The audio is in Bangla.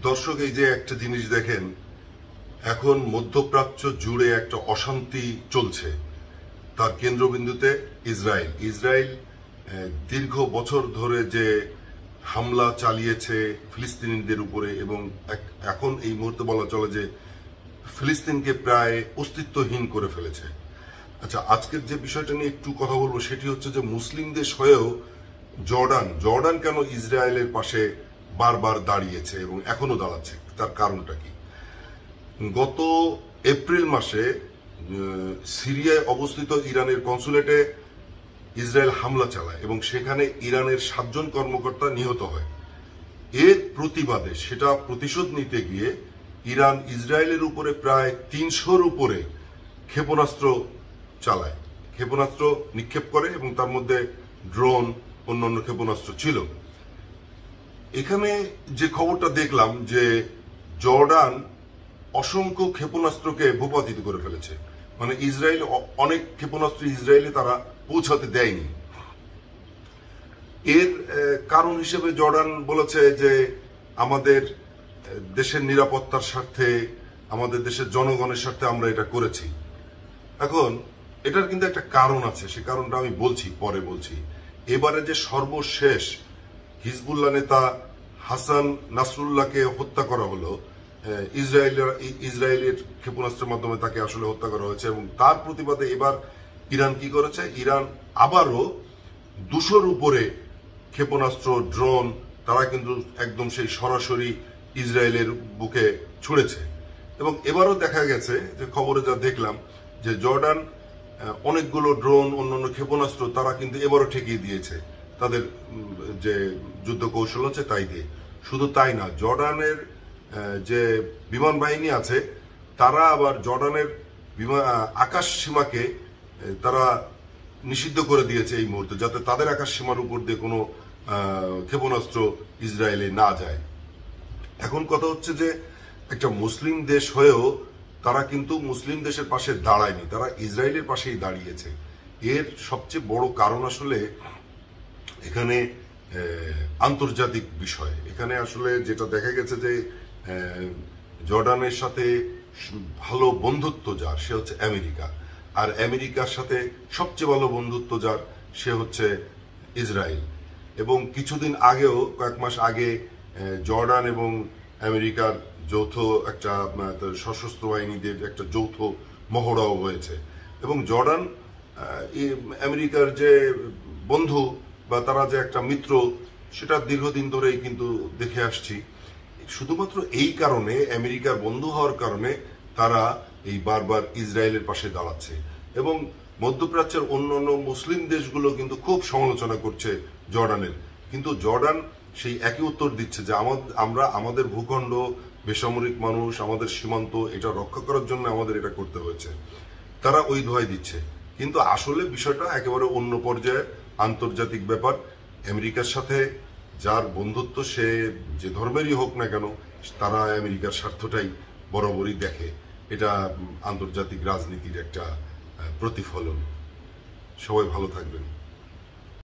দর্শক, এই যে একটা জিনিস দেখেন, এখন মধ্যপ্রাচ্য জুড়ে একটা অশান্তি চলছে। তার কেন্দ্রবিন্দুতে ইসরায়েল। ইসরায়েল দীর্ঘ বছর ধরে যে হামলা চালিয়েছে ফিলিস্তিনিদের উপরে, এবং এখন এই মুহূর্তে বলা চলে যে ফিলিস্তিনকে প্রায় অস্তিত্বহীন করে ফেলেছে। আচ্ছা, আজকের যে বিষয়টা নিয়ে একটু কথা বলবো সেটি হচ্ছে যে মুসলিম দেশ হয়েও জর্ডান কেন ইসরায়েলের পাশে বারবার দাঁড়িয়েছে এবং এখনো দাঁড়াচ্ছে, তার কারণটা কি? গত এপ্রিল মাসে সিরিয়ায় অবস্থিত ইরানের কনসুলেটে ইসরায়েল হামলা চালায় এবং সেখানে ইরানের 7 জন কর্মকর্তা নিহত হয়। এর প্রতিবাদে, সেটা প্রতিশোধ নিতে গিয়ে ইরান ইসরায়েলের উপরে প্রায় 300-র উপরে ক্ষেপণাস্ত্র চালায়, ক্ষেপণাস্ত্র নিক্ষেপ করে, এবং তার মধ্যে ড্রোন, অন্যান্য ক্ষেপণাস্ত্র ছিল। এখানে যে খবরটা দেখলাম যে জর্ডান অসংখ্য ক্ষেপণাস্ত্রকে ভূপাতিত করে ফেলেছে, মানে ইসরায়েল অনেক ক্ষেপণাস্ত্র ইসরায়েলে তারা পৌঁছাতে দেয়নি। এর কারণ হিসেবে জর্ডান বলেছে যে আমাদের দেশের নিরাপত্তার স্বার্থে, আমাদের দেশের জনগণের স্বার্থে আমরা এটা করেছি। এখন এটার কিন্তু একটা কারণ আছে, সে কারণটা আমি পরে বলছি। এবারে যে সর্বশেষ হিজবুল্লাহ নেতা হাসান নাসরুল্লাহকে হত্যা করা হলো, ইসরায়েলের ক্ষেপণাস্ত্রের মাধ্যমে তাকে আসলে হত্যা করা হয়েছে, এবং তার প্রতিবাদে এবার ইরান কি করেছে? ইরান আবারও 200-র উপরে ক্ষেপণাস্ত্র, ড্রোন তারা কিন্তু একদম সেই সরাসরি ইসরায়েলের বুকে ছুড়েছে। এবং এবারও দেখা গেছে যে খবরে যা দেখলাম যে জর্ডান অনেকগুলো ড্রোন, অন্যান্য ক্ষেপণাস্ত্র তারা কিন্তু এবারও ঠেকিয়ে দিয়েছে তাদের যে যুদ্ধ কৌশল হচ্ছে তাই দিয়ে। শুধু তাই না, জর্ডানের যে বিমান বাহিনী আছে তারা আবার জর্ডানের আকাশ সীমাকে তারা নিষিদ্ধ করে দিয়েছে এই মুহূর্তে, যাতে তাদের আকাশ সীমার উপর দিয়ে কোনো ক্ষেপণাস্ত্র ইসরায়েলে না যায়। এখন কথা হচ্ছে যে একটা মুসলিম দেশ হয়েও তারা কিন্তু মুসলিম দেশের পাশে দাঁড়ায়নি, তারা ইসরায়েলের পাশেই দাঁড়িয়েছে। এর সবচেয়ে বড় কারণ আসলে এখানে আন্তর্জাতিক বিষয়। এখানে আসলে যেটা দেখা গেছে যে জর্ডানের সাথে ভালো বন্ধুত্ব যার, সে হচ্ছে আমেরিকা, আর আমেরিকার সাথে সবচেয়ে ভালো বন্ধুত্ব যার, সে হচ্ছে ইসরায়েল। এবং কিছুদিন আগেও, কয়েক মাস আগে জর্ডান এবং আমেরিকার যৌথ একটা সশস্ত্র বাহিনীদের একটা যৌথ মহড়াও হয়েছে, এবং জর্ডান আমেরিকার যে বন্ধু বা তারা যে একটা মিত্র, সেটা দীর্ঘদিন ধরেই কিন্তু দেখে আসছি। শুধুমাত্র এই কারণে, আমেরিকার বন্ধু হওয়ার কারণে তারা এই বারবার ইসরায়েলের পাশে দাঁড়াচ্ছে, এবং মধ্যপ্রাচ্যের অন্যান্য মুসলিম দেশগুলো কিন্তু খুব সমালোচনা করছে জর্ডানের। কিন্তু জর্ডান সেই একই উত্তর দিচ্ছে যে আমরা আমাদের ভূখণ্ড, বেসামরিক মানুষ, আমাদের সীমান্ত, এটা রক্ষা করার জন্য আমাদের এটা করতে হয়েছে। তারা ওই দোহাই দিচ্ছে, কিন্তু আসলে বিষয়টা একেবারে অন্য পর্যায়ে, আন্তর্জাতিক ব্যাপার। আমেরিকার সাথে যার বন্ধুত্ব, সে যে ধর্মেরই হোক না কেন, তারা আমেরিকার স্বার্থটাই বরাবরই দেখে। এটা আন্তর্জাতিক রাজনীতির একটা প্রতিফলন। সবাই ভালো থাকবেন।